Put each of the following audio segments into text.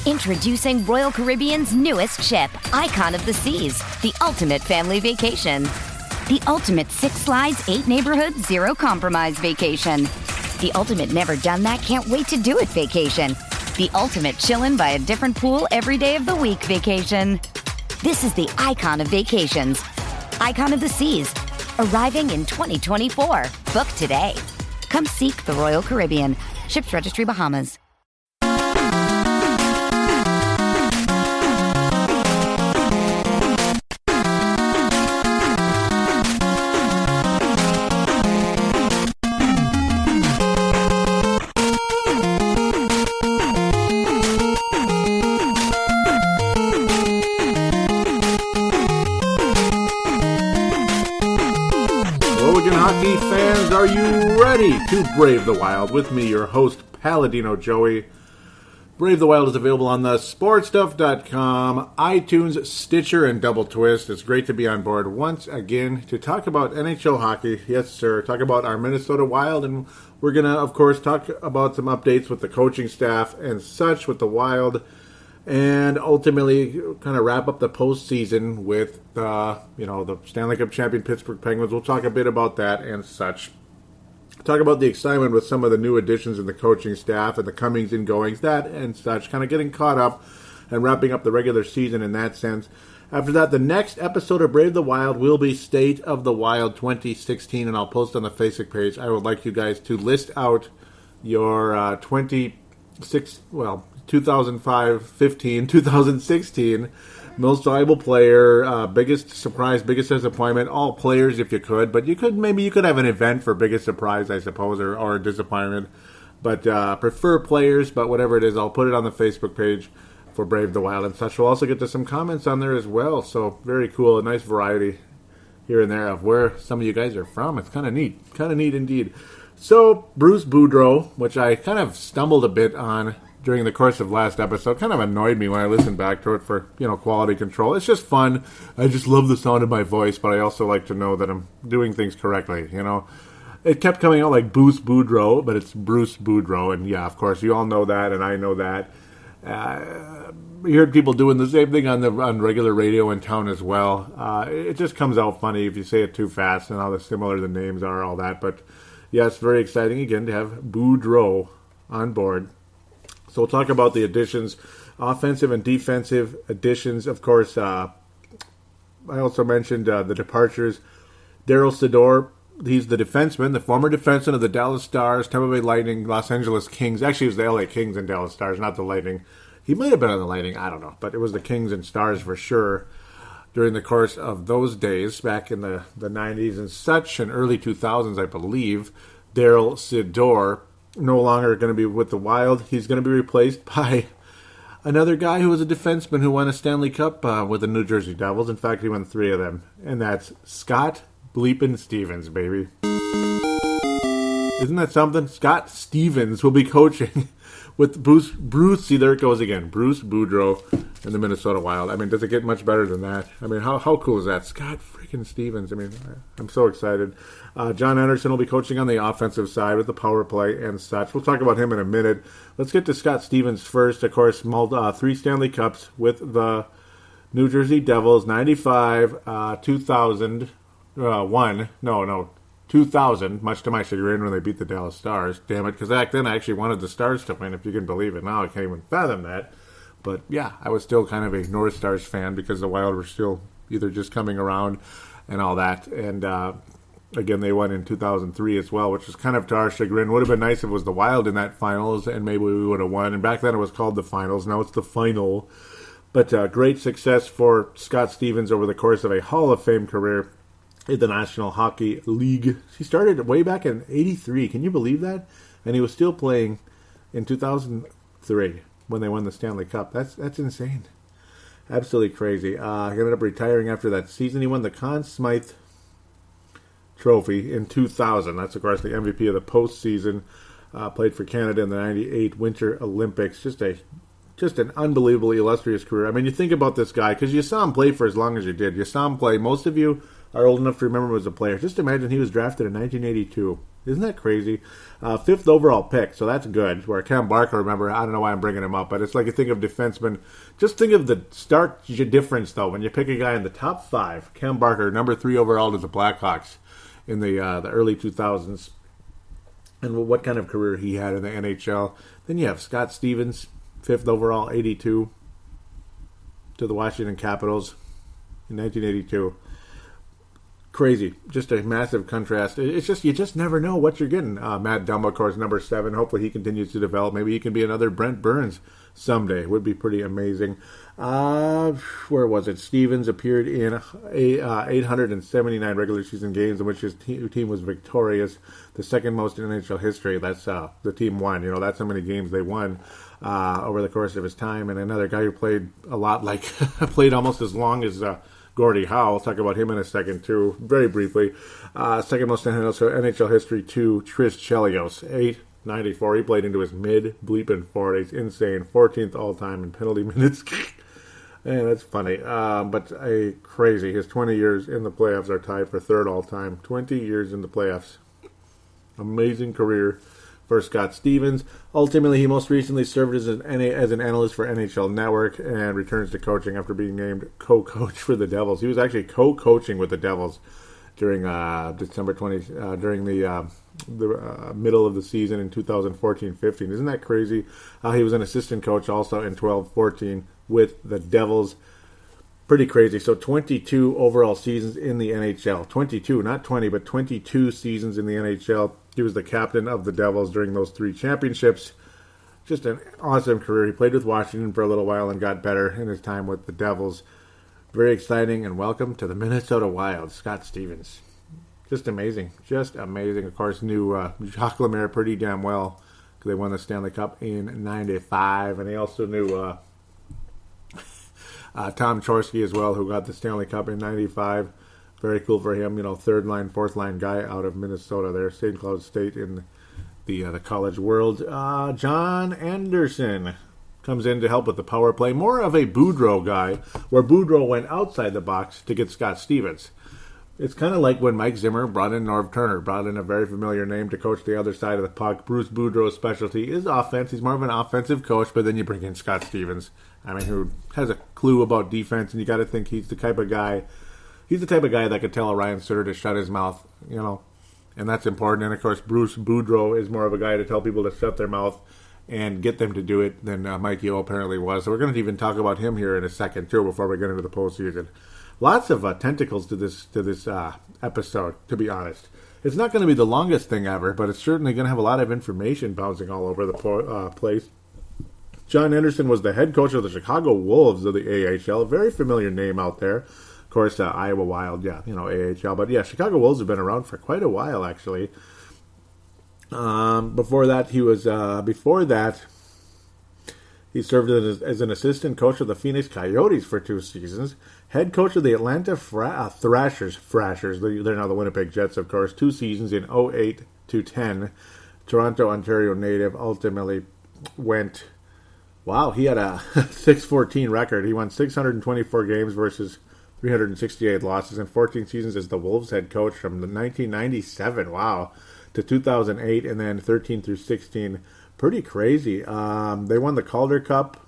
Introducing Royal Caribbean's newest ship, Icon of the Seas, the ultimate family vacation. The ultimate 6 slides, 8 neighborhoods, 0 compromise vacation. The ultimate never done that, can't wait to do it vacation. The ultimate chillin' by a different pool every day of the week vacation. This is the Icon of Vacations. Icon of the Seas, arriving in 2024. Book today. Come seek the Royal Caribbean. Ships Registry, Bahamas. Hockey fans, are you ready to brave the wild? With me, your host, Paladino Joey. Brave the Wild is available on the sportstuff.com, iTunes, Stitcher, and Double Twist. It's great to be on board once again to talk about NHL hockey. Yes, sir. Talk about our Minnesota Wild, and we're going to, of course, talk about some updates with the coaching staff and such with the Wild, and ultimately kind of wrap up the postseason with the Stanley Cup champion Pittsburgh Penguins. We'll talk a bit about that and such. Talk about the excitement with some of the new additions in the coaching staff and the comings and goings, that and such. Kind of getting caught up and wrapping up the regular season in that sense. After that, the next episode of Brave the Wild will be State of the Wild 2016, and I'll post on the Facebook page. I would like you guys to list out your 2005, 15, 2016 most valuable player, biggest surprise, biggest disappointment, all players if you could, but you could have an event for biggest surprise, I suppose, or disappointment, but prefer players, but whatever it is, I'll put it on the Facebook page for Brave the Wild and such. We'll also get to some comments on there as well, so very cool, a nice variety here and there of where some of you guys are from. It's kind of neat indeed. So, Bruce Boudreau, which I kind of stumbled a bit on during the course of last episode, kind of annoyed me when I listened back to it for, quality control. It's just fun. I just love the sound of my voice, but I also like to know that I'm doing things correctly, It kept coming out like Bruce Boudreau, but it's Bruce Boudreau, and yeah, of course, you all know that, and I know that. You heard people doing the same thing on regular radio in town as well. It just comes out funny if you say it too fast and how similar the names are, all that. But yes, very exciting again to have Boudreau on board. So we'll talk about the additions, offensive and defensive additions. Of course, I also mentioned the departures. Daryl Sador, he's the defenseman, the former defenseman of the Dallas Stars, Tampa Bay Lightning, Los Angeles Kings. Actually, it was the LA Kings and Dallas Stars, not the Lightning. He might have been on the Lightning, I don't know. But it was the Kings and Stars for sure during the course of those days, back in the 90s and such, and early 2000s, I believe. Daryl Sador, no longer going to be with the Wild. He's going to be replaced by another guy who was a defenseman who won a Stanley Cup with the New Jersey Devils. In fact, he won 3 of them. And that's Scott Bleepin' Stevens, baby. Isn't that something? Scott Stevens will be coaching with Bruce, see, there it goes again. Bruce Boudreau and the Minnesota Wild. I mean, does it get much better than that? I mean, how cool is that? Scott freaking Stevens. I mean, I'm so excited. John Anderson will be coaching on the offensive side with the power play and such. We'll talk about him in a minute. Let's get to Scott Stevens first. Of course, 3 Stanley Cups with the New Jersey Devils, 95, 2000, 2000, much to my chagrin when they beat the Dallas Stars. Damn it, because back then I actually wanted the Stars to win, if you can believe it. Now I can't even fathom that. But yeah, I was still kind of a North Stars fan because the Wild were still either just coming around and all that. And again, they won in 2003 as well, which was kind of to our chagrin. Would have been nice if it was the Wild in that finals, and maybe we would have won. And back then it was called the finals. Now it's the final. But great success for Scott Stevens over the course of a Hall of Fame career in the National Hockey League. He started way back in 83. Can you believe that? And he was still playing in 2003 when they won the Stanley Cup. That's insane. Absolutely crazy. He ended up retiring after that season. He won the Conn Smythe Trophy in 2000. That's, of course, the MVP of the postseason. Played for Canada in the 98 Winter Olympics. Just an unbelievably illustrious career. I mean, you think about this guy, because you saw him play for as long as you did. You saw him play. Most of you are old enough to remember him as a player. Just imagine he was drafted in 1982. Isn't that crazy? 5th overall pick, so that's good. Where Cam Barker, remember, I don't know why I'm bringing him up, but it's like you think of defensemen. Just think of the stark difference, though, when you pick a guy in the top 5. Cam Barker, number 3 overall to the Blackhawks in the early 2000s. And what kind of career he had in the NHL. Then you have Scott Stevens, 5th overall, 82, to the Washington Capitals in 1982. Crazy. Just a massive contrast. It's just, you just never know what you're getting. Matt Dumba, of course, number 7. Hopefully he continues to develop. Maybe he can be another Brent Burns someday. Would be pretty amazing. Where was it? Stevens appeared in 879 regular season games in which his team was victorious. The second most in NHL history. That's the team won. That's how many games they won over the course of his time. And another guy who played a lot, like played almost as long as Gordie Howe. I'll talk about him in a second, too, very briefly. Second most in NHL history, to Tris Chelios, 894. He played into his mid-bleeping 40s. Insane. 14th all-time in penalty minutes. Man, that's funny. But crazy. His 20 years in the playoffs are tied for 3rd all-time. 20 years in the playoffs. Amazing career for Scott Stevens. Ultimately, he most recently served as an analyst for NHL Network and returns to coaching after being named co-coach for the Devils. He was actually co-coaching with the Devils during December 20 during the middle of the season in 2014-15. Isn't that crazy? He was an assistant coach also in 12-14 with the Devils. Pretty crazy. So 22 overall seasons in the NHL. 22, not 20, but 22 seasons in the NHL. He was the captain of the Devils during those 3 championships. Just an awesome career. He played with Washington for a little while and got better in his time with the Devils. Very exciting, and welcome to the Minnesota Wild, Scott Stevens. Just amazing. Just amazing. Of course, knew Jacques Lemaire pretty damn well because they won the Stanley Cup in 95, and he also knew Tom Chorsky as well, who got the Stanley Cup in 95. Very cool for him, 3rd line, 4th line guy out of Minnesota there, St. Cloud State in the college world. John Anderson comes in to help with the power play. More of a Boudreau guy, where Boudreau went outside the box to get Scott Stevens. It's kind of like when Mike Zimmer brought in Norv Turner, brought in a very familiar name to coach the other side of the puck. Bruce Boudreau's specialty is offense. He's more of an offensive coach, but then you bring in Scott Stevens, who has a clue about defense, and you got to think he's the type of guy. He's the type of guy that could tell Ryan Suter to shut his mouth, and that's important. And, of course, Bruce Boudreau is more of a guy to tell people to shut their mouth and get them to do it than Mike Yeo apparently was. So we're going to even talk about him here in a second, too, before we get into the postseason. Lots of tentacles to this episode, to be honest. It's not going to be the longest thing ever, but it's certainly going to have a lot of information bouncing all over the place. John Anderson was the head coach of the Chicago Wolves of the AHL, a very familiar name out there. Of course, Iowa Wild, AHL. But yeah, Chicago Wolves have been around for quite a while, actually. Before that, he served as an assistant coach of the Phoenix Coyotes for 2 seasons. Head coach of the Atlanta Thrashers. They're now the Winnipeg Jets, of course. 2 seasons in 08 to 10. Toronto, Ontario native. Ultimately went... Wow, he had a 6-14 record. He won 624 games versus 368 losses in 14 seasons as the Wolves head coach from 1997. Wow. To 2008, and then 13 through 16. Pretty crazy. They won the Calder Cup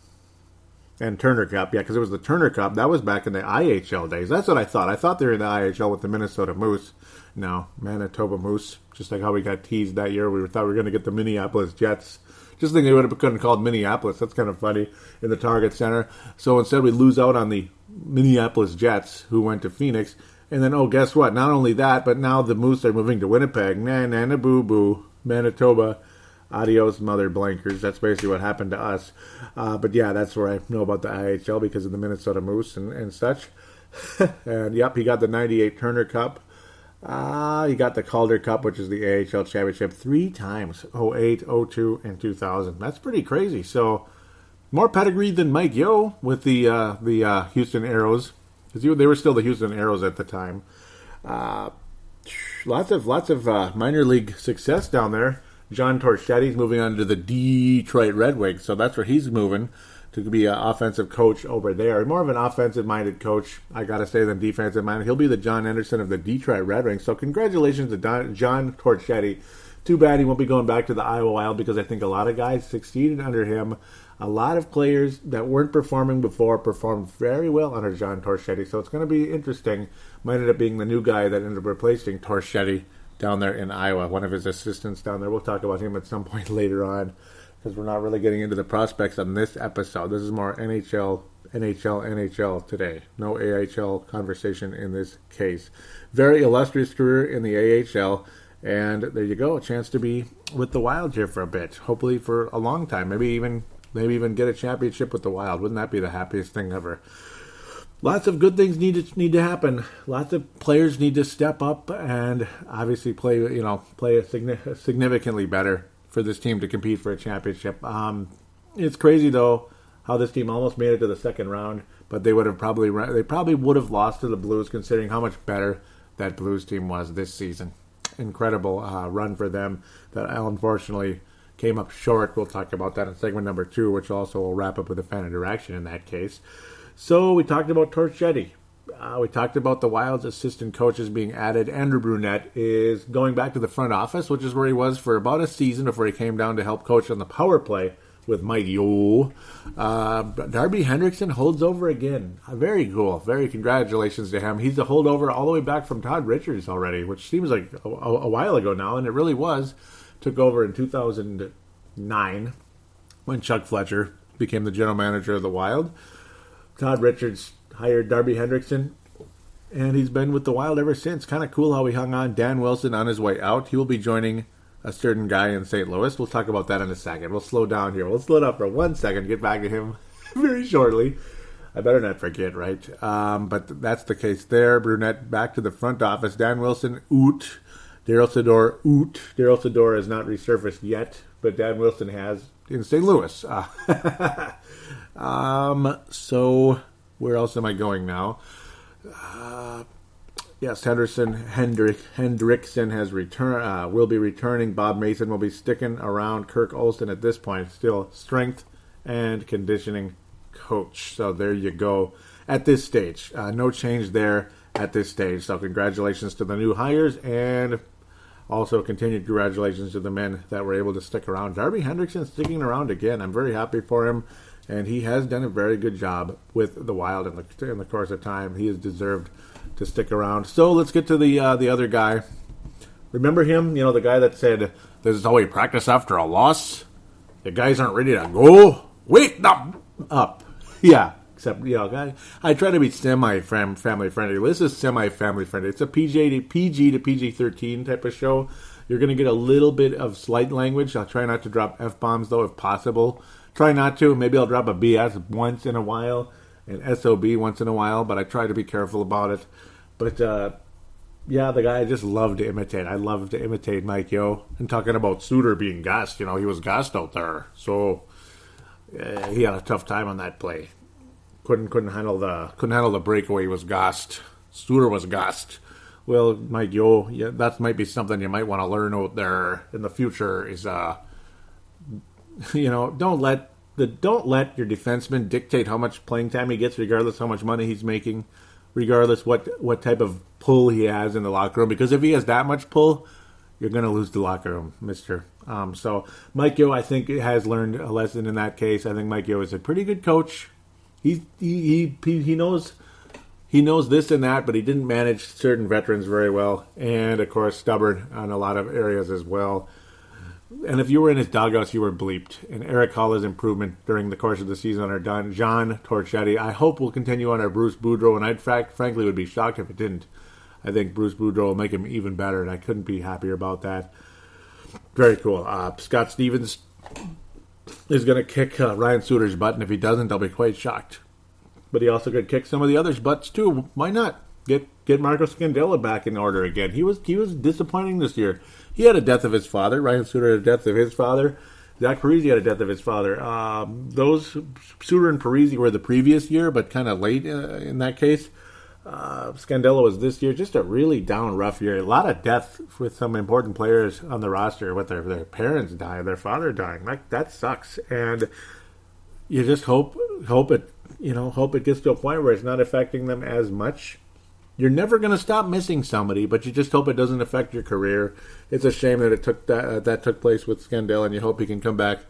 and Turner Cup. Yeah, because it was the Turner Cup. That was back in the IHL days. That's what I thought. I thought they were in the IHL with the Minnesota Moose. No, Manitoba Moose. Just like how we got teased that year. We thought we were going to get the Minneapolis Jets. Just think they would have been called Minneapolis. That's kind of funny in the Target Center. So instead we lose out on the Minneapolis Jets, who went to Phoenix. And then, guess what? Not only that, but now the Moose are moving to Winnipeg. Na boo boo. Manitoba. Adios, mother blankers. That's basically what happened to us. But yeah, that's where I know about the IHL because of the Minnesota Moose and such. And yep, he got the 98 Turner Cup. He got the Calder Cup, which is the AHL championship, 3 times. 08, 02, and 2000. That's pretty crazy. So, more pedigree than Mike Yeo with the Houston Aeros. Because they were still the Houston Aeros at the time. Lots of minor league success down there. John Torchetti's moving on to the Detroit Red Wings, so that's where he's moving to be an offensive coach over there. More of an offensive-minded coach, I got to say, than defensive-minded. He'll be the John Anderson of the Detroit Red Wings. So congratulations to John Torchetti. Too bad he won't be going back to the Iowa Wild because I think a lot of guys succeeded under him. A lot of players that weren't performing before performed very well under John Torchetti. So it's going to be interesting. Might end up being the new guy that ended up replacing Torchetti down there in Iowa, one of his assistants down there. We'll talk about him at some point later on because we're not really getting into the prospects on this episode. This is more NHL today. No AHL conversation in this case. Very illustrious career in the AHL. And there you go, a chance to be with the Wild here for a bit. Hopefully for a long time. Maybe even get a championship with the Wild. Wouldn't that be the happiest thing ever? Lots of good things need to happen. Lots of players need to step up and obviously play significantly better for this team to compete for a championship. It's crazy though how this team almost made it to the second round, but they probably would have lost to the Blues considering how much better that Blues team was this season. Incredible run for them that unfortunately came up short. We'll talk about that in segment number 2, which also will wrap up with a fan interaction in that case. So we talked about Torchetti. We talked about the Wild's assistant coaches being added. Andrew Brunette is going back to the front office, which is where he was for about a season before he came down to help coach on the power play with Mike Yeo. Darby Hendrickson holds over again. Very cool. Very congratulations to him. He's a holdover all the way back from Todd Richards already, which seems like a while ago now, and it really was. Took over in 2009 when Chuck Fletcher became the general manager of the Wild. Todd Richards hired Darby Hendrickson, and he's been with the Wild ever since. Kind of cool how he hung on. Dan Wilson on his way out. He will be joining a certain guy in St. Louis. We'll talk about that in a second. We'll slow down here. We'll slow down for 1 second, get back to him very shortly. I better not forget, right? But that's the case there. Brunette back to the front office. Dan Wilson, oot. Daryl Sador, oot. Daryl Sador has not resurfaced yet, but Dan Wilson has in St. Louis. So where else am I going now? Yes, Hendrickson has will be returning. Bob Mason will be sticking around. Kirk Olsen at this point still strength and conditioning coach. So there you go. At this stage, no change there at this stage. So congratulations to the new hires and also continued congratulations to the men that were able to stick around. Darby Hendrickson sticking around again. I'm very happy for him, and he has done a very good job with the Wild in the course of time. He has deserved to stick around. So let's get to the other guy. Remember him? The guy that said, "This is how we practice after a loss. The guys aren't ready to go. Wake them up." Yeah, except guy. I try to be semi-family friendly. This is semi-family friendly. It's a PG to PG-13 type of show. You're going to get a little bit of slight language. I'll try not to drop F-bombs though, if possible. Try not to. Maybe I'll drop a BS once in a while. An SOB once in a while, but I try to be careful about it. But, the guy I just love to imitate. I love to imitate Mike Yeo. And talking about Suter being gassed, he was gassed out there. So, he had a tough time on that play. Couldn't handle the breakaway. He was gassed. Suter was gassed. Well, Mike Yeo, that might be something you might want to learn out there in the future is, don't let your defenseman dictate how much playing time he gets, regardless how much money he's making, regardless what type of pull he has in the locker room. Because if he has that much pull, you're going to lose the locker room, mister. So Mike Yeo, I think, has learned a lesson in that case. I think Mike Yeo is a pretty good coach. He knows this and that, but he didn't manage certain veterans very well. And, of course, stubborn on a lot of areas as well. And if you were in his dugouts, you were bleeped. And Eric Halla's improvement during the course of the season under John Torchetti, I hope will continue under Bruce Boudreau. And I, frankly, would be shocked if it didn't. I think Bruce Boudreau will make him even better, and I couldn't be happier about that. Very cool. Scott Stevens is going to kick Ryan Suter's butt, and if he doesn't, I'll be quite shocked. But he also could kick some of the others' butts, too. Why not? Get Marco Scandella back in order again. He was disappointing this year. He had a death of his father. Ryan Suter had a death of his father. Zach Parise had a death of his father. Those Suter and Parise were the previous year, but kind of late in that case. Scandella was this year. Just a really down, rough year. A lot of death with some important players on the roster with their parents dying, their father dying. That sucks. And you just hope it gets to a point where it's not affecting them as much. you're never going to stop missing somebody, but you just hope it doesn't affect your career. It's a shame that that took place with Scandell, and you hope he can come back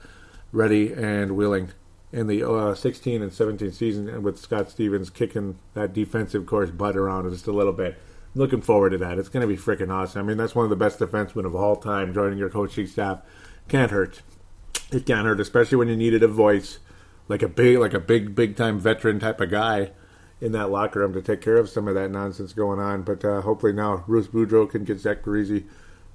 ready and willing in the 16 and 17 season, and with Scott Stevens kicking that defensive course butt around just a little bit. Looking forward to that. It's going to be freaking awesome. I mean, that's one of the best defensemen of all time joining your coaching staff. Can't hurt. It can't hurt, especially when you needed a voice like a big time veteran type of guy in that locker room to take care of some of that nonsense going on. But hopefully now Bruce Boudreau can get Zach Parise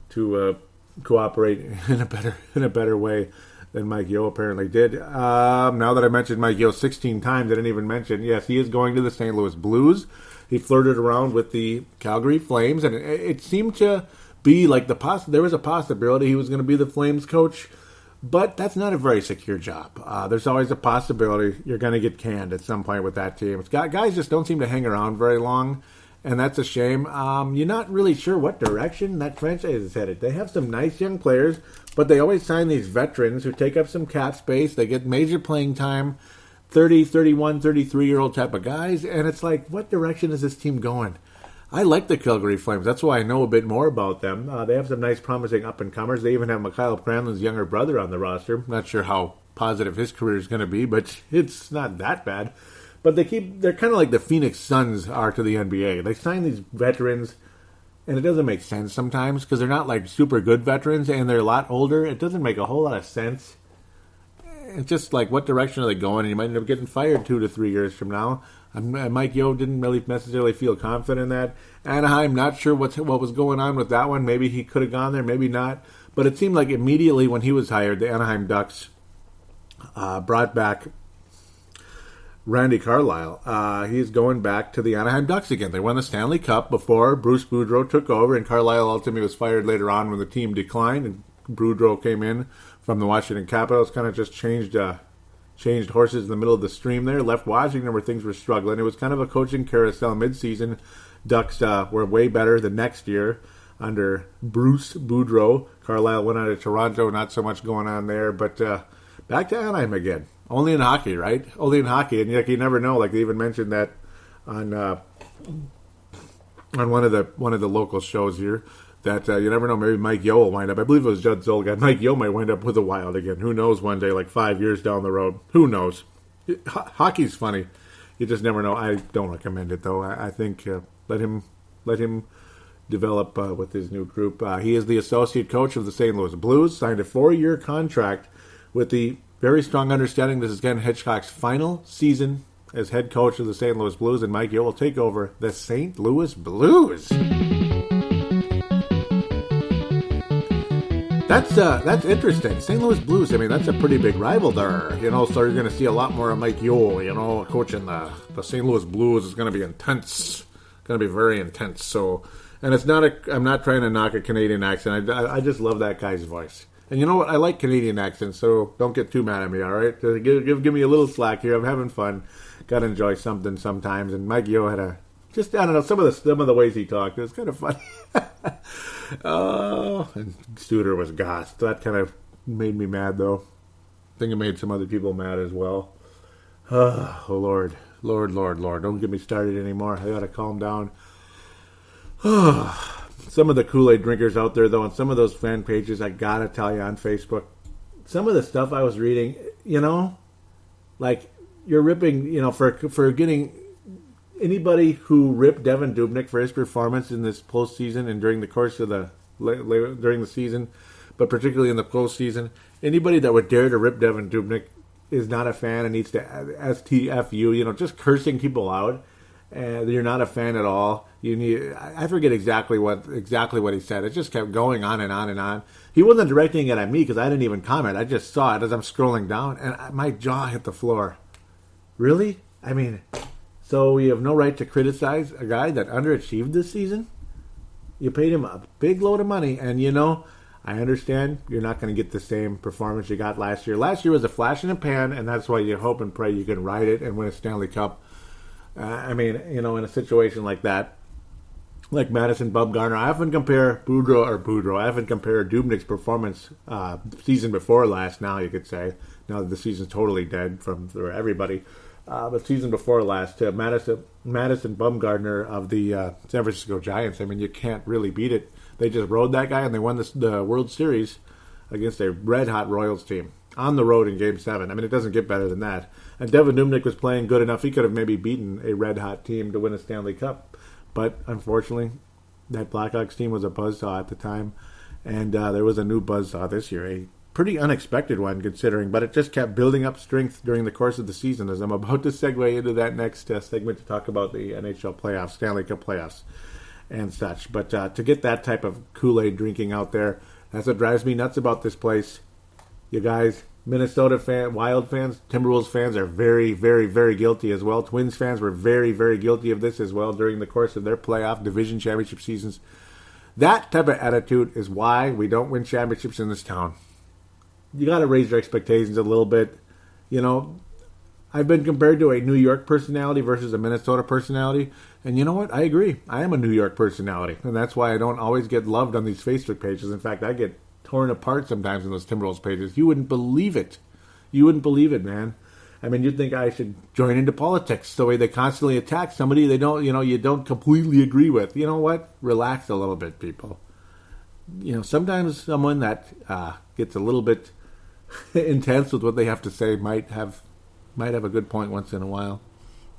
to cooperate in a better way than Mike Yeo apparently did. Now that I mentioned Mike Yeo 16 times, I didn't even mention, yes, he is going to the St. Louis Blues. He flirted around with the Calgary Flames, and it seemed to be like there was a possibility he was going to be the Flames coach, but that's not a very secure job. There's always a possibility you're going to get canned at some point with that team. Guys just don't seem to hang around very long, and that's a shame. You're not really sure what direction that franchise is headed. They have some nice young players, but they always sign these veterans who take up some cap space. They get major playing time. 30, 31, 33-year-old type of guys, and it's like, what direction is this team going? I like the Calgary Flames. That's why I know a bit more about them. They have some nice, promising up-and-comers. They even have Mikhail Kramlin's younger brother on the roster. Not sure how positive his career is going to be, but it's not that bad. But they're kind of like the Phoenix Suns are to the NBA. They sign these veterans, and it doesn't make sense sometimes because they're not like super good veterans, and they're a lot older. It doesn't make a whole lot of sense. It's just like, what direction are they going? And you might end up getting fired 2 to 3 years from now. Mike Yeo didn't really necessarily feel confident in that. Anaheim, not sure what was going on with that one. Maybe he could have gone there, maybe not. But it seemed like immediately when he was hired, the Anaheim Ducks brought back Randy Carlyle. He's going back to the Anaheim Ducks again. They won the Stanley Cup before Bruce Boudreau took over, and Carlyle ultimately was fired later on when the team declined, and Boudreau came in from the Washington Capitals, kind of just changed horses in the middle of the stream there, left Washington where things were struggling. It was kind of a coaching carousel mid-season. Ducks were way better the next year under Bruce Boudreau. Carlyle went out of Toronto, not so much going on there, but back to Anaheim again. Only in hockey, right? Only in hockey, and you never know. Like they even mentioned that on one of the local shows here. That you never know, maybe Mike Yeo will wind up. I believe it was Judd Zolgad. Mike Yeo might wind up with the Wild again. Who knows one day, like 5 years down the road. Who knows? Hockey's funny. You just never know. I don't recommend it, though. I think let him develop with his new group. He is the associate coach of the St. Louis Blues, signed a 4-year contract with the very strong understanding this is Ken Hitchcock's final season as head coach of the St. Louis Blues, and Mike Yeo will take over the St. Louis Blues. That's interesting. St. Louis Blues, I mean, that's a pretty big rival there. So you're going to see a lot more of Mike Yeo, coaching the St. Louis Blues is going to be intense. Going to be very intense. So, and I'm not trying to knock a Canadian accent. I just love that guy's voice. And you know what? I like Canadian accents, so don't get too mad at me, all right? Give me a little slack here. I'm having fun. Got to enjoy something sometimes. And Mike Yeo had I don't know, some of the ways he talked. It was kind of funny. And Studer was gossed. That kind of made me mad, though. I think it made some other people mad as well. Oh, Lord. Lord. Don't get me started anymore. I gotta calm down. Some of the Kool-Aid drinkers out there, though, and some of those fan pages, I gotta tell you on Facebook, some of the stuff I was reading, like, you're ripping, for getting anybody who ripped Devin Dubnyk for his performance in this postseason and during the course of during the season, but particularly in the postseason, anybody that would dare to rip Devin Dubnyk is not a fan and needs to STFU, just cursing people out. You're not a fan at all. I forget exactly what he said. It just kept going on and on and on. He wasn't directing it at me because I didn't even comment. I just saw it as I'm scrolling down, and my jaw hit the floor. Really? I mean, so you have no right to criticize a guy that underachieved this season? You paid him a big load of money, and I understand you're not going to get the same performance you got last year. Last year was a flash in the pan, and that's why you hope and pray you can ride it and win a Stanley Cup. In a situation like that, like Madison Bumgarner, I often compare Boudreau. I often compare Dubnyk's performance season before last, now you could say, now that the season's totally dead for everybody. The season before last, to Madison Bumgarner of the San Francisco Giants. I mean, you can't really beat it. They just rode that guy, and they won the World Series against a red-hot Royals team on the road in Game 7. I mean, it doesn't get better than that. And Devin Dubnyk was playing good enough. He could have maybe beaten a red-hot team to win a Stanley Cup. But, unfortunately, that Blackhawks team was a buzzsaw at the time. And there was a new buzzsaw this year, a pretty unexpected one considering, but it just kept building up strength during the course of the season, as I'm about to segue into that next segment to talk about the NHL playoffs, Stanley Cup playoffs, and such. But to get that type of Kool-Aid drinking out there, that's what drives me nuts about this place. You guys, Minnesota Wild fans, Timberwolves fans are very, very, very guilty as well. Twins fans were very, very guilty of this as well during the course of their playoff division championship seasons. That type of attitude is why we don't win championships in this town. You got to raise your expectations a little bit. You know, I've been compared to a New York personality versus a Minnesota personality. And you know what? I agree. I am a New York personality. And that's why I don't always get loved on these Facebook pages. In fact, I get torn apart sometimes in those Timberwolves pages. You wouldn't believe it. You wouldn't believe it, man. I mean, you'd think I should join into politics the way they constantly attack somebody they don't, you don't completely agree with. You know what? Relax a little bit, people. You know, sometimes someone that gets a little bit intense with what they have to say might have a good point once in a while.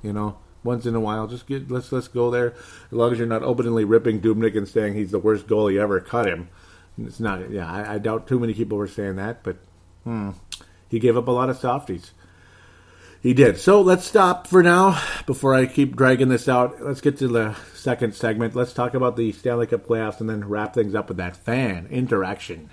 You know, once in a while, let's go there. As long as you're not openly ripping Dubnyk and saying he's the worst goalie ever, cut him. It's not. Yeah, I doubt too many people were saying that, but he gave up a lot of softies. He did. So let's stop for now before I keep dragging this out. Let's get to the second segment. Let's talk about the Stanley Cup playoffs and then wrap things up with that fan interaction.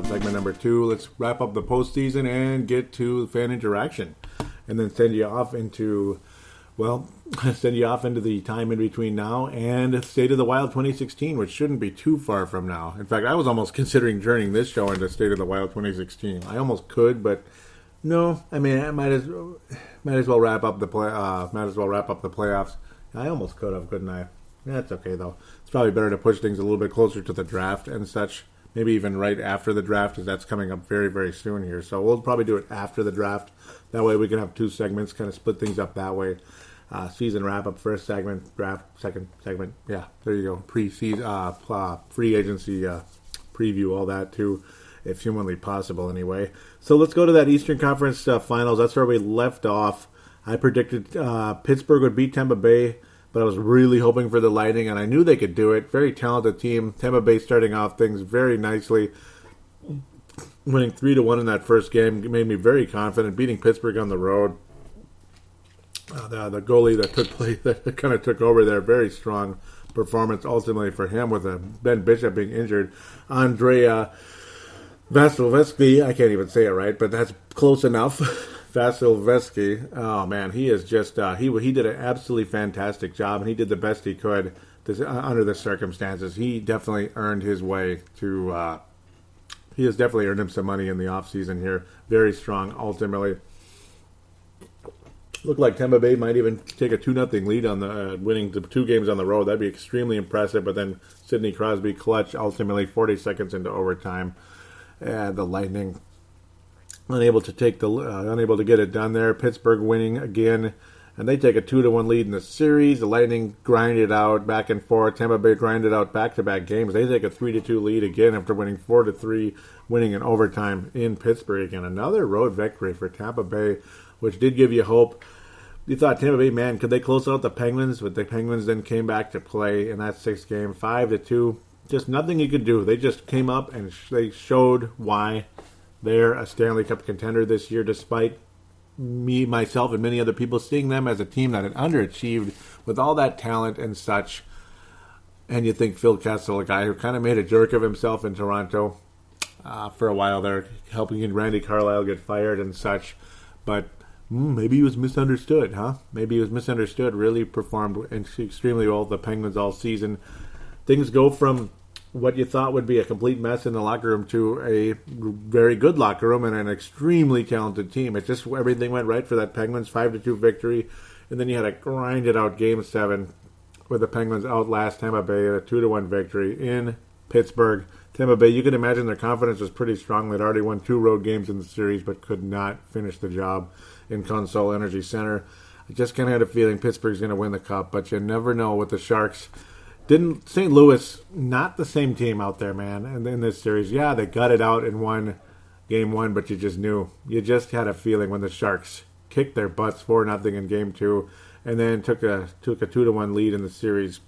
Segment number 2. Let's wrap up the postseason and get to fan interaction, and then send you off into the time in between now and State of the Wild 2016, which shouldn't be too far from now. In fact, I was almost considering turning this show into State of the Wild 2016. I almost could, but no. I mean, I might as well wrap up the playoffs. I almost could have, couldn't I? That's okay though. It's probably better to push things a little bit closer to the draft and such. Maybe even right after the draft, because that's coming up very, very soon here. So we'll probably do it after the draft. That way we can have 2 segments, kind of split things up that way. Season wrap-up, first segment, draft, second segment. Yeah, there you go. Pre-season, free agency preview, all that too, if humanly possible anyway. So let's go to that Eastern Conference Finals. That's where we left off. I predicted Pittsburgh would beat Tampa Bay, but I was really hoping for the Lightning, and I knew they could do it. Very talented team. Tampa Bay starting off things very nicely. Winning 3-1 in that first game made me very confident. Beating Pittsburgh on the road. The goalie that kind of took over there, very strong performance ultimately for him with Ben Bishop being injured. Andrea Vasilevsky, I can't even say it right, but that's close enough. Vasilevsky, oh man, he is just he did an absolutely fantastic job, and he did the best he could under the circumstances. He definitely earned his way to. He has definitely earned him some money in the offseason here. Very strong, ultimately. Looked like Tampa Bay might even take a 2-0 lead on the winning the 2 games on the road. That'd be extremely impressive. But then Sidney Crosby clutch ultimately 40 seconds into overtime. The Lightning unable to get it done there. Pittsburgh winning again, and they take a 2-1 lead in the series. The Lightning grind it out back and forth. Tampa Bay grinded out back-to-back games. They take a 3-2 lead again after winning 4-3, winning in overtime in Pittsburgh again. Another road victory for Tampa Bay, which did give you hope. You thought Tampa Bay, man, could they close out the Penguins? But the Penguins then came back to play in that 6th game, 5-2. Just nothing you could do. They just came up and they showed why they're a Stanley Cup contender this year, despite me, myself, and many other people seeing them as a team that had underachieved with all that talent and such. And you think Phil Kessel, a guy who kind of made a jerk of himself in Toronto for a while there, helping Randy Carlyle get fired and such. But maybe he was misunderstood, huh? Maybe he was misunderstood. Really performed extremely well with the Penguins all season. Things go from what you thought would be a complete mess in the locker room to a very good locker room and an extremely talented team. It just, everything went right for that Penguins 5-2 victory, and then you had to grind it out Game 7 with the Penguins outlast Tampa Bay at a 2-1 victory in Pittsburgh. Tampa Bay, you can imagine their confidence was pretty strong. They'd already won 2 road games in the series, but could not finish the job in Consol Energy Center. I just kind of had a feeling Pittsburgh's going to win the Cup, but you never know with the Sharks. St. Louis, not the same team out there, man. And in this series, yeah, they gutted out and won Game 1, but you just knew. You just had a feeling when the Sharks kicked their butts 4-0 in Game 2, and then took a 2-1 lead in the series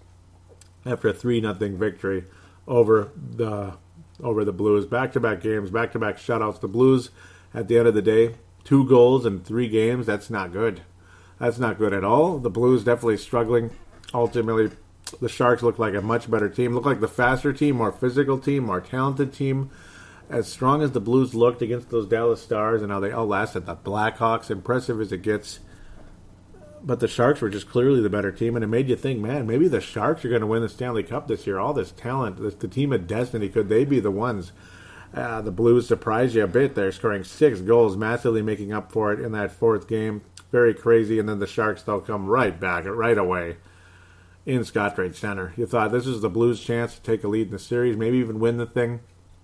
after a 3-0 victory over the Blues. Back-to-back games, back-to-back shutouts. The Blues, at the end of the day, 2 goals in 3 games. That's not good. That's not good at all. The Blues definitely struggling. Ultimately, the Sharks look like a much better team. Look like the faster team, more physical team, more talented team. As strong as the Blues looked against those Dallas Stars and how they outlasted the Blackhawks, impressive as it gets. But the Sharks were just clearly the better team, and it made you think, man, maybe the Sharks are going to win the Stanley Cup this year. All this talent, the team of destiny, could they be the ones? The Blues surprised you a bit. They're scoring 6 goals, massively making up for it in that 4th game. Very crazy, and then the Sharks, they'll come right back, right away in Scottrade Center. You thought this is the Blues' chance to take a lead in the series, maybe even win the thing.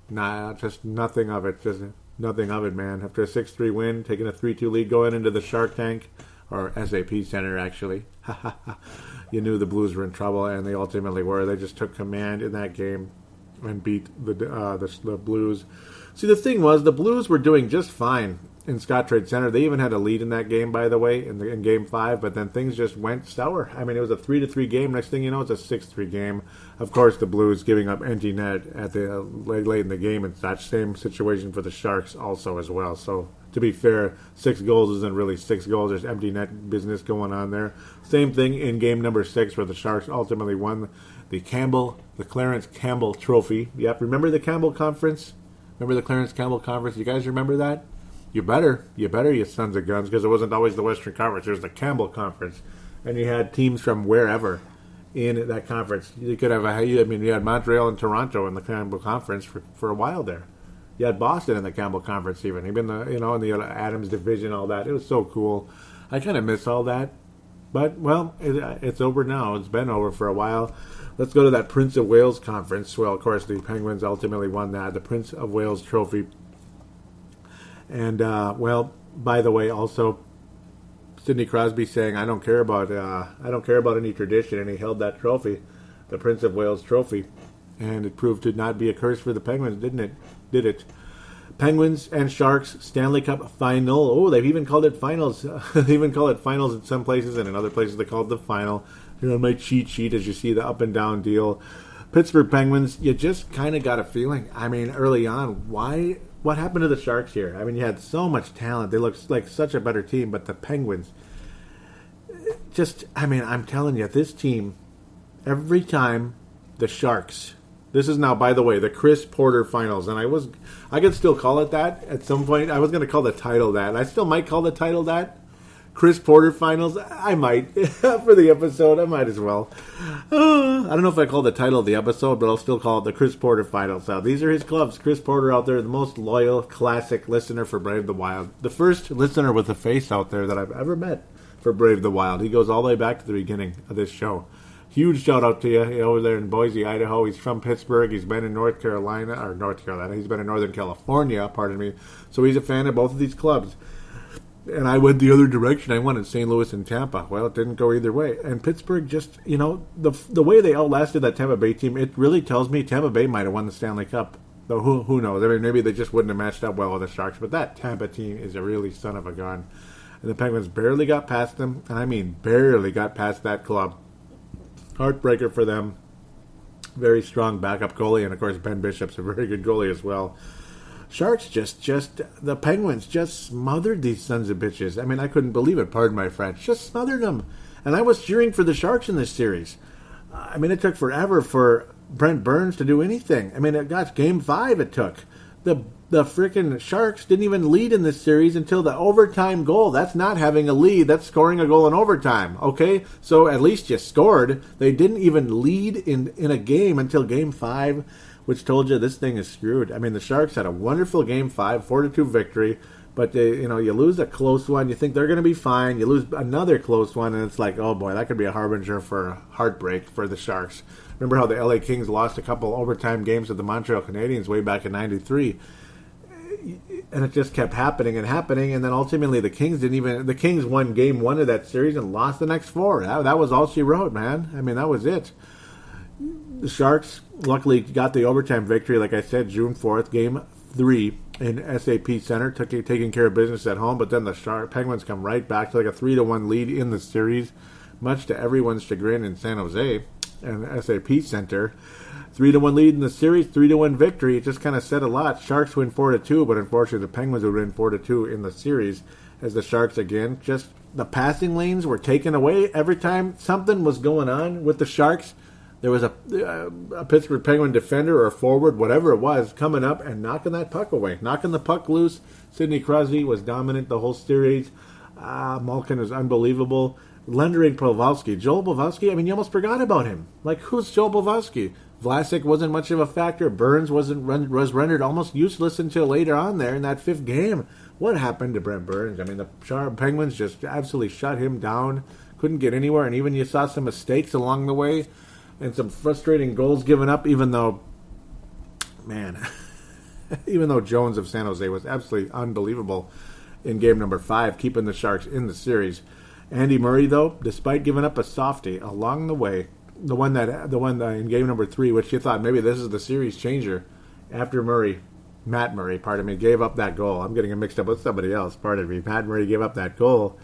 Nah, just nothing of it. Just nothing of it, man. After a 6-3 win, taking a 3-2 lead, going into the Shark Tank, or SAP Center, actually. You knew the Blues were in trouble, and they ultimately were. They just took command in that game and beat the Blues. See, the thing was, the Blues were doing just fine in Scottrade Center. They even had a lead in that game, by the way, in Game 5, but then things just went sour. I mean, it was a 3-3 game. Next thing you know, it's a 6-3 game. Of course, the Blues giving up empty net at the late in the game and such. Same situation for the Sharks also as well. So, to be fair, 6 goals isn't really 6 goals. There's empty net business going on there. Same thing in game number 6 where the Sharks ultimately won the Clarence Campbell Trophy. Yep, remember the Campbell Conference? Remember the Clarence Campbell Conference? You guys remember that? You better, you sons of guns, because it wasn't always the Western Conference. It was the Campbell Conference. And you had teams from wherever in that conference. You could have, you had Montreal and Toronto in the Campbell Conference for a while there. You had Boston in the Campbell Conference even. Even in the Adams Division, all that. It was so cool. I kind of miss all that. But, well, it's over now. It's been over for a while. Let's go to that Prince of Wales Conference. Well, of course, the Penguins ultimately won that. The Prince of Wales Trophy. And, well, by the way, also, Sidney Crosby saying, I don't care about any tradition, and he held that trophy, the Prince of Wales Trophy. And it proved to not be a curse for the Penguins, didn't it? Did it? Penguins and Sharks Stanley Cup Final. Oh, they've even called it finals. They even call it finals in some places, and in other places they call it the final. Here on my cheat sheet, as you see the up and down deal. Pittsburgh Penguins, you just kind of got a feeling. I mean, early on, what happened to the Sharks here? I mean, you had so much talent. They looked like such a better team, but the Penguins, I'm telling you, this team, every time the Sharks, this is now, by the way, the Chris Porter Finals, and I could still call it that at some point. I was going to call the title that. I still might call the title that. Chris Porter Finals, I might. For the episode, I might as well. I don't know if I call the title of the episode, but I'll still call it the Chris Porter Finals. Now, these are his clubs. Chris Porter out there, the most loyal, classic listener for Brave the Wild. The first listener with a face out there that I've ever met for Brave the Wild. He goes all the way back to the beginning of this show. Huge shout out to you over there in Boise, Idaho. He's from Pittsburgh. He's been in North Carolina. He's been in Northern California, pardon me. So he's a fan of both of these clubs. And I went the other direction. I wanted St. Louis and Tampa. Well, it didn't go either way. And Pittsburgh just, the way they outlasted that Tampa Bay team, it really tells me Tampa Bay might have won the Stanley Cup. Though who knows? I mean, maybe they just wouldn't have matched up well with the Sharks. But that Tampa team is a really son of a gun. And the Penguins barely got past them. And I mean barely got past that club. Heartbreaker for them. Very strong backup goalie. And, of course, Ben Bishop's a very good goalie as well. Sharks the Penguins just smothered these sons of bitches. I mean, I couldn't believe it, pardon my French. Just smothered them. And I was cheering for the Sharks in this series. I mean, it took forever for Brent Burns to do anything. I mean, Game 5 it took. The The freaking Sharks didn't even lead in this series until the overtime goal. That's not having a lead. That's scoring a goal in overtime. Okay? So at least you scored. They didn't even lead in a game until Game 5, which told you this thing is screwed. I mean, the Sharks had a wonderful Game 5, 4-2 victory. But you lose a close one. You think they're going to be fine. You lose another close one, and it's like, oh boy, that could be a harbinger for heartbreak for the Sharks. Remember how the LA Kings lost a couple overtime games to the Montreal Canadiens way back in '93, and it just kept happening, and then ultimately the Kings won Game 1 of that series and lost the next 4. That was all she wrote, man. I mean, that was it. The Sharks luckily got the overtime victory, like I said, June 4th, Game 3 in SAP Center, taking care of business at home. But then the Penguins come right back to like a 3-1 lead in the series, much to everyone's chagrin in San Jose and SAP Center. 3-1 lead in the series, 3-1 victory. It just kind of said a lot. Sharks win 4-2, but unfortunately the Penguins would win 4-2 in the series, as the Sharks again, just the passing lanes were taken away every time something was going on with the Sharks. There was a Pittsburgh Penguin defender or forward, whatever it was, coming up and knocking that puck away, knocking the puck loose. Sidney Crosby was dominant the whole series. Malkin was unbelievable. Lender and Pavelski. Joel Pavelski, I mean, you almost forgot about him. Like, who's Joel Pavelski? Vlasic wasn't much of a factor. Burns was rendered almost useless until later on there in that 5th game. What happened to Brent Burns? I mean, the Penguins just absolutely shut him down. Couldn't get anywhere, and even you saw some mistakes along the way. And some frustrating goals given up, even though Jones of San Jose was absolutely unbelievable in game number 5, keeping the Sharks in the series. Andy Murray, though, despite giving up a softie along the way, the one in game number 3, which you thought maybe this is the series changer, after Matt Murray, gave up that goal. I'm getting it mixed up with somebody else. Matt Murray gave up that goal.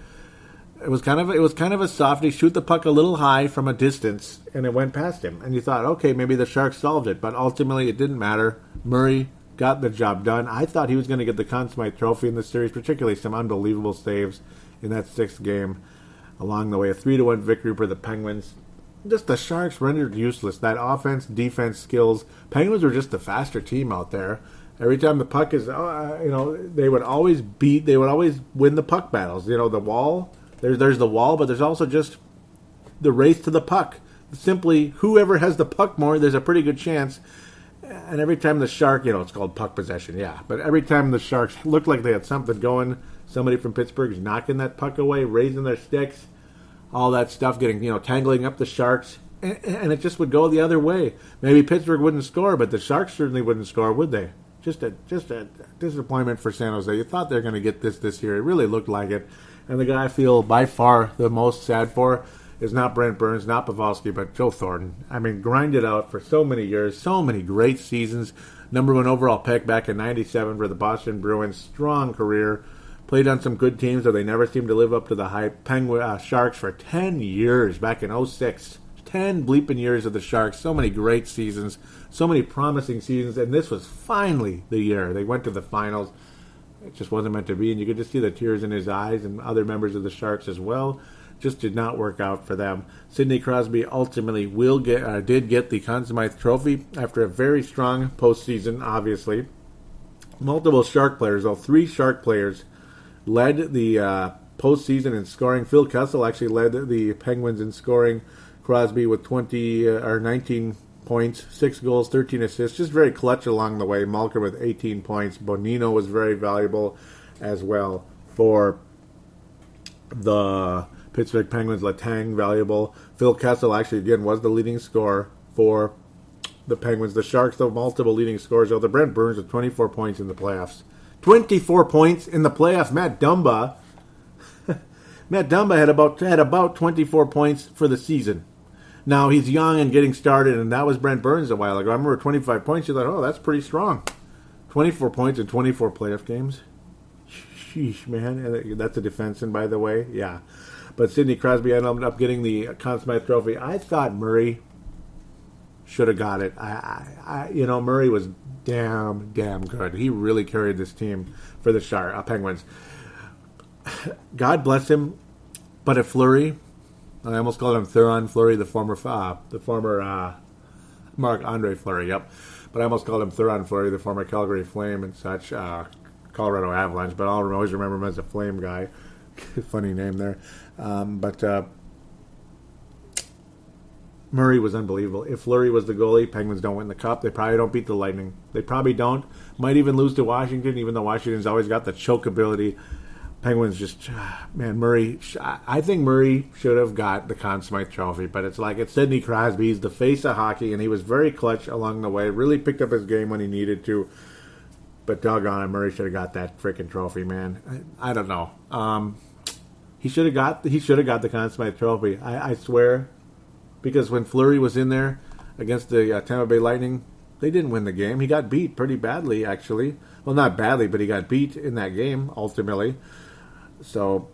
It was kind of a softie, shoot the puck a little high from a distance, and it went past him. And you thought, okay, maybe the Sharks solved it, but ultimately it didn't matter. Murray got the job done. I thought he was going to get the Conn Smythe Trophy in this series, particularly some unbelievable saves in that 6th game. Along the way, a 3-1 victory for the Penguins. Just the Sharks rendered useless. That offense, defense skills. Penguins were just the faster team out there. Every time the puck is, they would always win the puck battles. The wall. There's the wall, but there's also just the race to the puck. Simply, whoever has the puck more, there's a pretty good chance. And every time the Shark, it's called puck possession, yeah. But every time the Sharks looked like they had something going, somebody from Pittsburgh is knocking that puck away, raising their sticks, all that stuff, getting, tangling up the Sharks. And it just would go the other way. Maybe Pittsburgh wouldn't score, but the Sharks certainly wouldn't score, would they? Just a disappointment for San Jose. You thought they were going to get this year. It really looked like it. And the guy I feel by far the most sad for is not Brent Burns, not Pavelski, but Joe Thornton. I mean, grinded out for so many years, so many great seasons. Number 1 overall pick back in '97 for the Boston Bruins. Strong career. Played on some good teams, though they never seemed to live up to the hype. Sharks for 10 years back in '06. 10 bleeping years of the Sharks. So many great seasons. So many promising seasons. And this was finally the year. They went to the finals. It just wasn't meant to be, and you could just see the tears in his eyes, and other members of the Sharks as well. Just did not work out for them. Sidney Crosby ultimately did get the Conn Smythe Trophy after a very strong postseason, obviously. Multiple Shark players, 3 Shark players led the postseason in scoring. Phil Kessel actually led the Penguins in scoring. Crosby with 19 points, 6 goals, 13 assists, just very clutch along the way. Malkin with 18 points. Bonino was very valuable as well for the Pittsburgh Penguins. Letang valuable. Phil Kessel actually again was the leading scorer for the Penguins. The Sharks, though, multiple leading scorers. The Brent Burns with 24 points in the playoffs. 24 points in the playoffs. Matt Dumba had about 24 points for the season. Now, he's young and getting started, and that was Brent Burns a while ago. I remember 25 points. You thought, oh, that's pretty strong. 24 points in 24 playoff games. Sheesh, man. And that's a defenseman, by the way. Yeah. But Sidney Crosby ended up getting the Conn Smythe Trophy. I thought Murray should have got it. Murray was damn good. He really carried this team for the Penguins. God bless him. But at Fleury, I almost called him Theron Fleury, the former Marc-Andre Fleury, yep. but I almost called him Thuron Fleury, the former Calgary Flame and such, Colorado Avalanche, but I'll always remember him as a Flame guy. Funny name there. But Murray was unbelievable. If Fleury was the goalie, Penguins don't win the Cup. They probably don't beat the Lightning. They probably don't. Might even lose to Washington, even though Washington's always got the choke ability. Penguins just, man, Murray, I think Murray should have got the Conn Smythe Trophy, but it's Sidney Crosby. He's the face of hockey, and he was very clutch along the way. Really picked up his game when he needed to. But doggone it, Murray should have got that freaking trophy, man. I don't know. He should have got the Conn Smythe Trophy. I swear. Because when Fleury was in there against the Tampa Bay Lightning, they didn't win the game. He got beat pretty badly, actually. Well, not badly, but he got beat in that game, ultimately. So,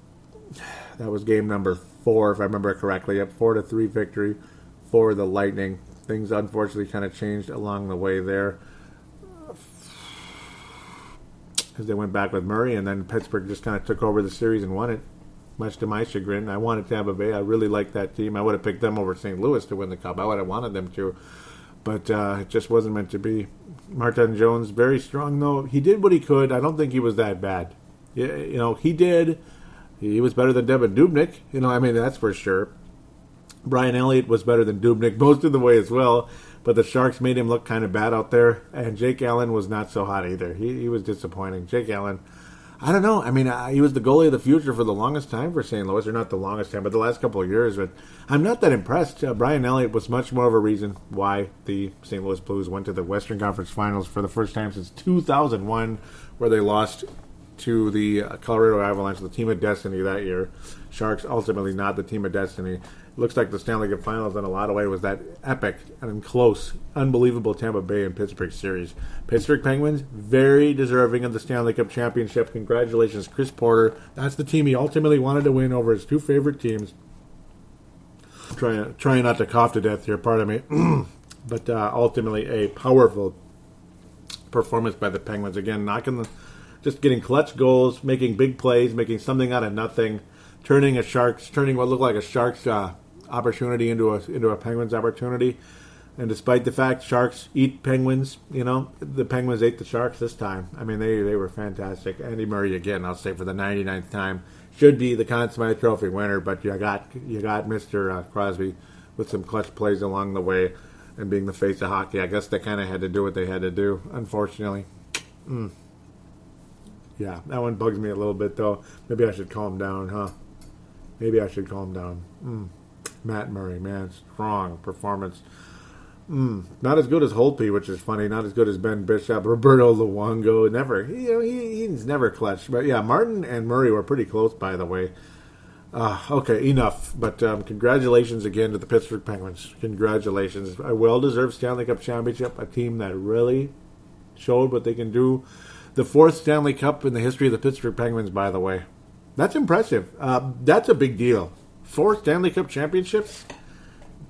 that was game number 4, if I remember correctly. A 4-3 victory for the Lightning. Things, unfortunately, kind of changed along the way there. As they went back with Murray, and then Pittsburgh just kind of took over the series and won it. Much to my chagrin. I wanted Tampa Bay. I really liked that team. I would have picked them over St. Louis to win the Cup. I would have wanted them to. But it just wasn't meant to be. Martin Jones, very strong, though. He did what he could. I don't think he was that bad. He did. He was better than Devin Dubnyk. That's for sure. Brian Elliott was better than Dubnyk most of the way as well. But the Sharks made him look kind of bad out there. And Jake Allen was not so hot either. He was disappointing. Jake Allen, I don't know. He was the goalie of the future for the longest time for St. Louis. Or not the longest time, but the last couple of years. But I'm not that impressed. Brian Elliott was much more of a reason why the St. Louis Blues went to the Western Conference Finals for the first time since 2001, where they lost to the Colorado Avalanche, the team of destiny that year. Sharks ultimately not the team of destiny. Looks like the Stanley Cup Finals in a lot of ways was that epic and close, unbelievable Tampa Bay and Pittsburgh series. Pittsburgh Penguins, very deserving of the Stanley Cup Championship. Congratulations, Chris Porter. That's the team he ultimately wanted to win over his two favorite teams. Trying not to cough to death here, pardon me. But ultimately a powerful performance by the Penguins. Again, just getting clutch goals, making big plays, making something out of nothing, turning what looked like a Sharks opportunity into a Penguins opportunity. And despite the fact Sharks eat Penguins, the Penguins ate the Sharks this time. They were fantastic. Andy Murray, again, I'll say for the 99th time, should be the Conn Smythe Trophy winner, but you got Mr. Crosby with some clutch plays along the way and being the face of hockey. I guess they kind of had to do what they had to do, unfortunately. Yeah, that one bugs me a little bit, though. Maybe I should calm down, huh? Maybe I should calm down. Matt Murray, man, strong performance. Not as good as Holtby, which is funny. Not as good as Ben Bishop, Roberto Luongo. Never, he's never clutched. But yeah, Martin and Murray were pretty close, by the way. Okay, enough. But congratulations again to the Pittsburgh Penguins. Congratulations, a well-deserved Stanley Cup championship. A team that really showed what they can do. The 4th Stanley Cup in the history of the Pittsburgh Penguins, by the way. That's impressive. That's a big deal. 4 Stanley Cup championships?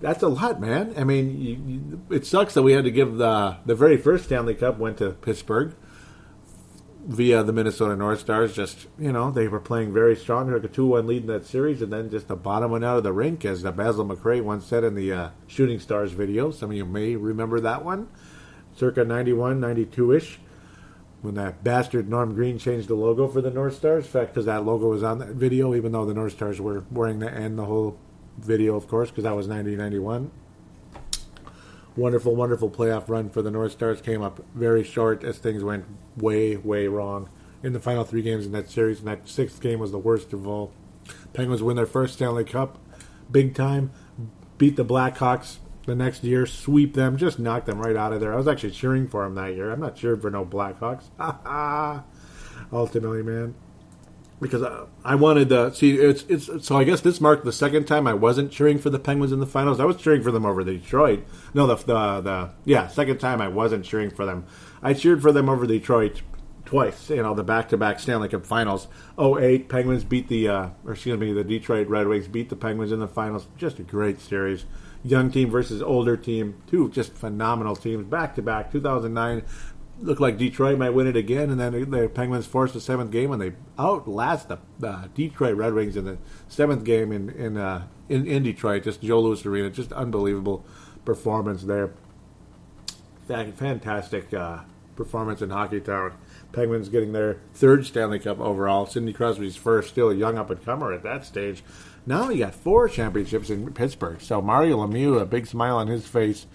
That's a lot, man. It sucks that we had to give the very first Stanley Cup went to Pittsburgh via the Minnesota North Stars. Just, they were playing very strong. They took a 2-1 lead in that series, and then just the bottom went out of the rink, as Basil McRae once said in the Shooting Stars video. Some of you may remember that one. Circa 91, 92-ish. When that bastard Norm Green changed the logo for the North Stars. In fact, because that logo was on that video, even though the North Stars were wearing the whole video, of course, because that was 90-91. Wonderful, wonderful playoff run for the North Stars. Came up very short as things went way, way wrong in the final 3 games in that series. And that 6th game was the worst of all. Penguins win their first Stanley Cup. Big time. Beat the Blackhawks the next year, sweep them, just knock them right out of there. I was actually cheering for them that year. I'm not cheering for no Blackhawks. Ultimately, man. Because I wanted to see, so I guess this marked the second time I wasn't cheering for the Penguins in the finals. I was cheering for them over Detroit. No, second time I wasn't cheering for them. I cheered for them over Detroit twice, the back-to-back Stanley Cup Finals. 2008, Penguins beat the Detroit Red Wings beat the Penguins in the finals. Just a great series. Young team versus older team. 2 just phenomenal teams. Back-to-back. 2009 looked like Detroit might win it again, and then the Penguins forced the 7th game, and they outlast the Detroit Red Wings in the 7th game in Detroit. Just Joe Louis Arena. Just unbelievable performance there fantastic performance in Hockey Town. Penguins getting their third Stanley Cup overall. Sidney Crosby's first, still a young up-and-comer at that stage. Now he got 4 championships in Pittsburgh. So Mario Lemieux, a big smile on his face.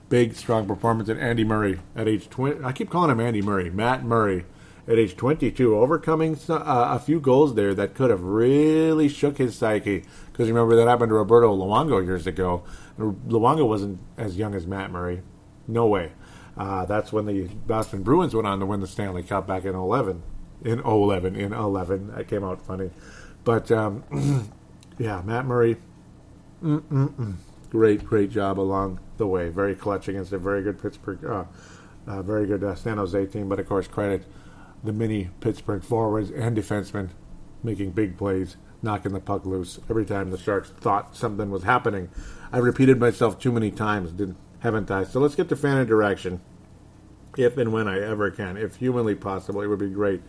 Big, strong performance. And Andy Murray at age 20. I keep calling him Andy Murray. Matt Murray at age 22. Overcoming a few goals there that could have really shook his psyche. Because remember, that happened to Roberto Luongo years ago. Luongo wasn't as young as Matt Murray. No way. That's when the Boston Bruins went on to win the Stanley Cup back in 11. In 11. That came out funny. But, yeah, Matt Murray, great job along the way. Very clutch against a very good Pittsburgh, very good San Jose team. But, of course, credit the mini Pittsburgh forwards and defensemen making big plays, knocking the puck loose every time the Sharks thought something was happening. I repeated myself too many times, haven't I? So let's get to fan interaction. If and when I ever can. If humanly possible, it would be great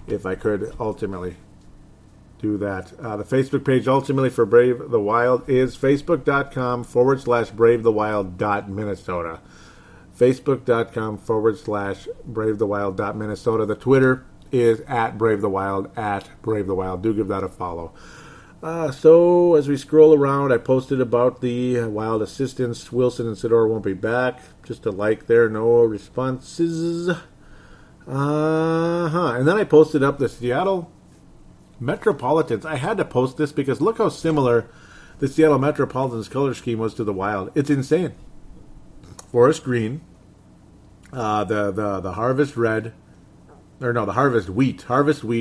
if I could ultimately do that. The Facebook page ultimately for Brave the Wild is facebook.com/bravethewild.minnesota. Facebook.com/bravethewild.minnesota. The Twitter is @bravethewild. Do give that a follow. So as we scroll around, I posted about the Wild assistants. Wilson and Sidor won't be back. Just a like there, no responses. And then I posted up the Seattle Metropolitans. I had to post this because look how similar the Seattle Metropolitans color scheme was to the Wild. It's insane. Forest green, the harvest red, or no, the harvest wheat,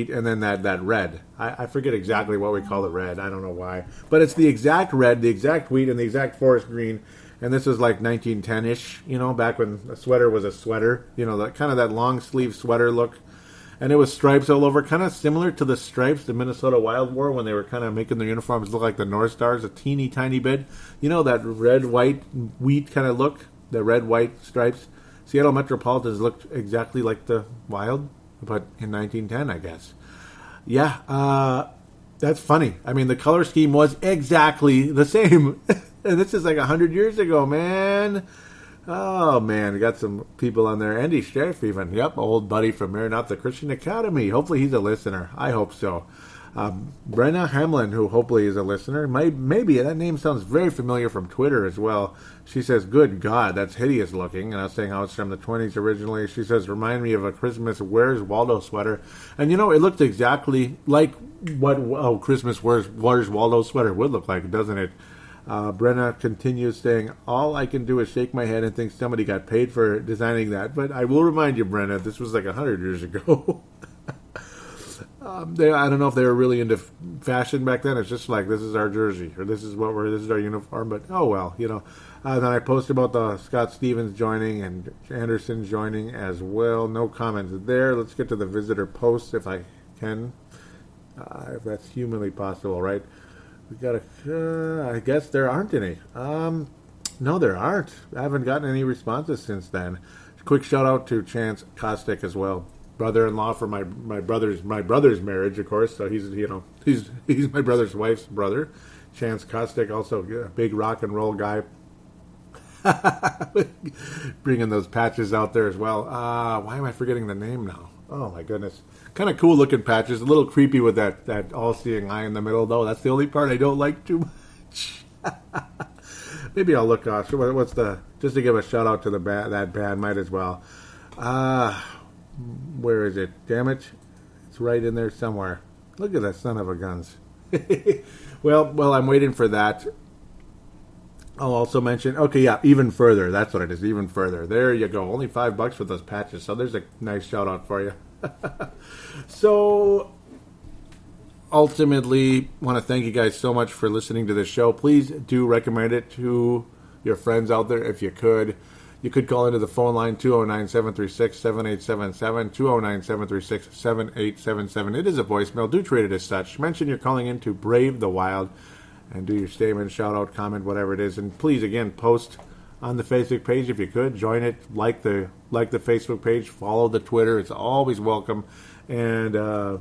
and then that red. I forget exactly what we call the red. I don't know why, but it's the exact red, the exact wheat, and the exact forest green. And this was like 1910-ish, back when a sweater was a sweater, that kind of that long sleeve sweater look. And it was stripes all over, kind of similar to the stripes the Minnesota Wild wore when they were kind of making their uniforms look like the North Stars, a teeny tiny bit. That red, white, wheat kind of look, the red, white stripes. Seattle Metropolitans looked exactly like the Wild, but in 1910, I guess. Yeah, that's funny. I mean, the color scheme was exactly the same. And this is like 100 years ago, man. Oh, man, we got some people on there. Andy Sheriff even. Yep, old buddy from Maranatha Christian Academy. Hopefully he's a listener. I hope so. Brenna Hamlin, who hopefully is a listener. Maybe. That name sounds very familiar from Twitter as well. She says, good God, that's hideous looking. And I was saying how it's from the 20s originally. She says, remind me of a Christmas Where's Waldo sweater. And, it looked exactly like what Christmas Where's Waldo sweater would look like, doesn't it? Brenna continues saying, all I can do is shake my head and think somebody got paid for designing that. But I will remind you, Brenna, this was like 100 years ago. I don't know if they were really into fashion back then. It's just like, this is our jersey, or this is our uniform. But, oh well, Then I posted about the Scott Stevens joining and Anderson joining as well. No comments there. Let's get to the visitor posts if I can. If that's humanly possible, right? We got I guess there aren't any. No, there aren't. I haven't gotten any responses since then. Quick shout out to Chance Kostick as well, brother-in-law for my brother's marriage, of course. So he's my brother's wife's brother. Chance Kostick, also a big rock and roll guy. Bringing those patches out there as well. Why am I forgetting the name now? Oh my goodness. Kind of cool looking patches. A little creepy with that all-seeing eye in the middle, though. That's the only part I don't like too much. Maybe I'll look off. Just to give a shout out to that band, might as well. Where is it? Damn it. It's right in there somewhere. Look at that son of a guns. Well, I'm waiting for that. I'll also mention, Even Further. That's what it is, Even Further. There you go. Only $5 for those patches. So there's a nice shout out for you. So, ultimately, want to thank you guys so much for listening to this show. Please do recommend it to your friends out there if you could. You could call into the phone line, 209-736-7877, 209-736-7877. It is a voicemail. Do treat it as such. Mention you're calling in to Brave the Wild and do your statement, shout out, comment, whatever it is. And please, again, post on the Facebook page if you could. Join it. Like the Facebook page. Follow the Twitter. It's always welcome. And audio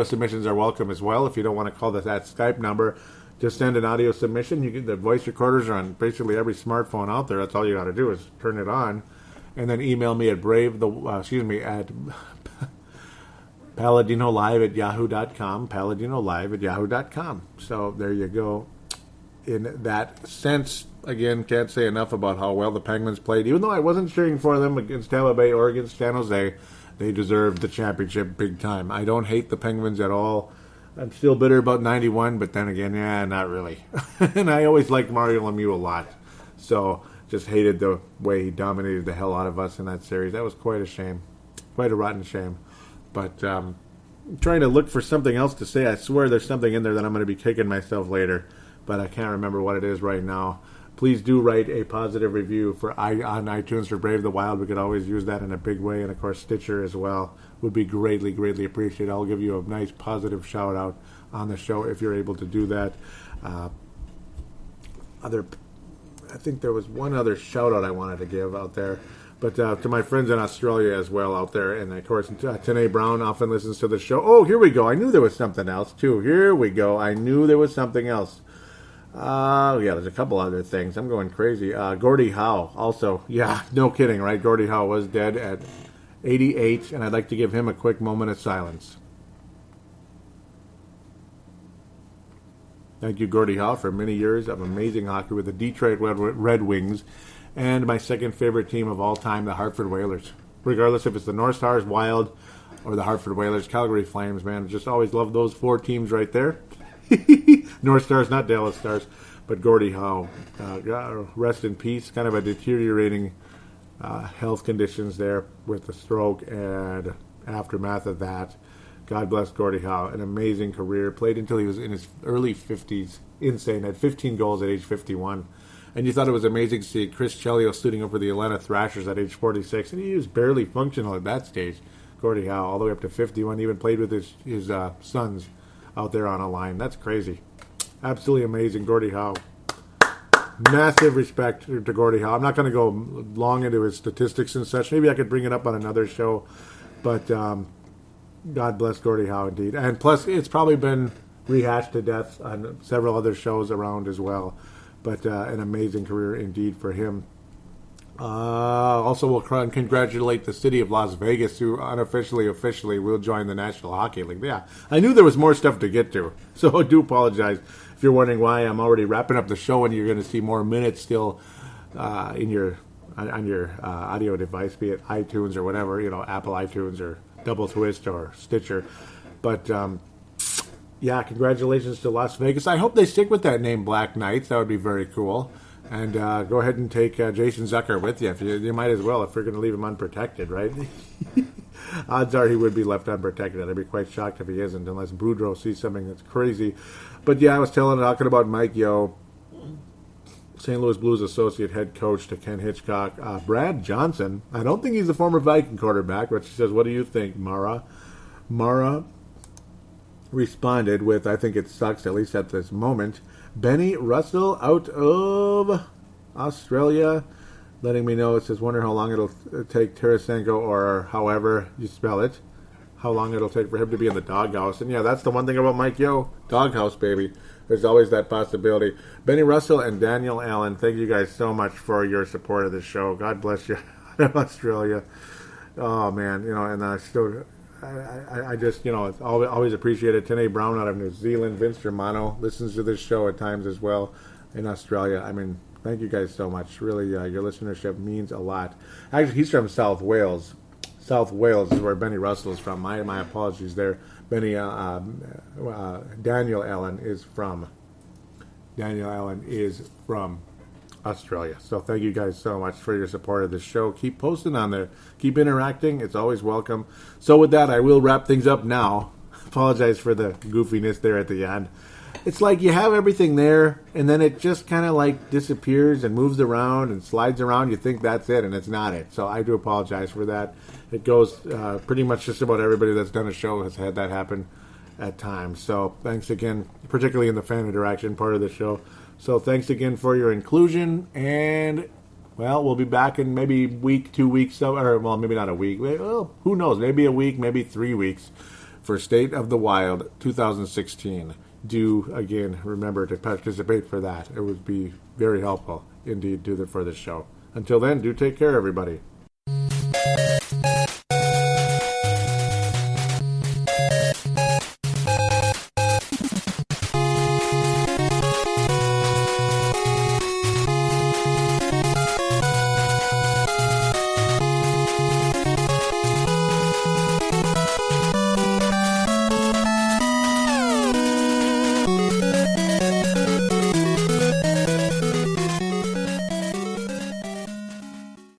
submissions are welcome as well. If you don't want to call that Skype number, Just send an audio submission. The voice recorders are on basically every smartphone out there. That's all you got to do is turn it on, and then email me at at paladinolive@yahoo.com. Paladinolive@yahoo.com. So there you go. In that sense, again, can't say enough about how well the Penguins played. Even though I wasn't cheering for them against Tampa Bay or against San Jose, they deserved the championship big time. I don't hate the Penguins at all. I'm still bitter about 91, but then again, not really. And I always liked Mario Lemieux a lot. So just hated the way he dominated the hell out of us in that series. That was quite a shame. Quite a rotten shame. But I'm trying to look for something else to say. I swear there's something in there that I'm going to be kicking myself later. But I can't remember what it is right now. Please do write a positive review on iTunes for Brave the Wild. We could always use that in a big way. And, of course, Stitcher as well would be greatly, greatly appreciated. I'll give you a nice positive shout-out on the show if you're able to do that. I think there was one other shout-out I wanted to give out there. But to my friends in Australia as well out there. And, of course, Tanae Brown often listens to the show. Oh, here we go. I knew there was something else, too. Here we go. I knew there was something else. There's a couple other things. I'm going crazy. Gordie Howe, also. Yeah, no kidding, right? Gordie Howe was dead at 88, and I'd like to give him a quick moment of silence. Thank you, Gordie Howe, for many years of amazing hockey with the Detroit Red Wings and my second favorite team of all time, the Hartford Whalers. Regardless if it's the North Stars, Wild, or the Hartford Whalers, Calgary Flames, man. Just always loved those four teams right there. North Stars, not Dallas Stars, but Gordie Howe. Rest in peace. Kind of a deteriorating health conditions there with the stroke and aftermath of that. God bless Gordie Howe. An amazing career. Played until he was in his early 50s. Insane. Had 15 goals at age 51. And you thought it was amazing to see Chris Chelios suiting up for the Atlanta Thrashers at age 46. And he was barely functional at that stage. Gordie Howe, all the way up to 51. Even played with his sons out there on a line. That's crazy. Absolutely amazing. Gordie Howe. Massive respect to Gordie Howe. I'm not going to go long into his statistics and such. Maybe I could bring it up on another show. But God bless Gordie Howe indeed. And plus, it's probably been rehashed to death on several other shows around as well. But an amazing career indeed for him. Also, we'll congratulate the city of Las Vegas, who officially will join the National Hockey League. Yeah, I knew there was more stuff to get to, so I do apologize if you're wondering why I'm already wrapping up the show and you're going to see more minutes still on your audio device, be it iTunes or whatever, Apple iTunes or Double Twist or Stitcher. But congratulations to Las Vegas. I hope they stick with that name, Black Knights. That would be very cool. And go ahead and take Jason Zucker with you. You might as well if you're going to leave him unprotected, right? Odds are he would be left unprotected. I'd be quite shocked if he isn't, unless Boudreau sees something that's crazy. But I was talking about Mike Yeo, St. Louis Blues associate head coach to Ken Hitchcock. Brad Johnson, I don't think he's the former Viking quarterback, but she says, what do you think, Mara? Mara responded with, I think it sucks, at least at this moment. Benny Russell out of Australia, letting me know. It says, wonder how long it'll take Tarasenko, or however you spell it, how long it'll take for him to be in the doghouse. And that's the one thing about Mike Yeo, doghouse, baby. There's always that possibility. Benny Russell and Daniel Allen, thank you guys so much for your support of the show. God bless you out of Australia. Oh, man, and I still... I just, it's always appreciated. Tanae Brown out of New Zealand. Vince Germano listens to this show at times as well in Australia. I mean, thank you guys so much. Really, your listenership means a lot. Actually, he's from South Wales. South Wales is where Benny Russell is from. My apologies there. Daniel Allen is from Australia. So thank you guys so much for your support of the show. Keep posting on there. Keep interacting. It's always welcome. So with that, I will wrap things up now. Apologize for the goofiness there at the end. It's like you have everything there, and then it just kind of like disappears and moves around and slides around. You think that's it, and it's not it. So I do apologize for that. It goes pretty much just about everybody that's done a show has had that happen at times. So thanks again, particularly in the fan interaction part of the show. So thanks again for your inclusion, and, we'll be back in maybe week, 2 weeks, or, maybe not a week. Well, who knows? Maybe a week, maybe 3 weeks for State of the Wild 2016. do, again, remember to participate for that. It would be very helpful indeed for this show. Until then, do take care, everybody.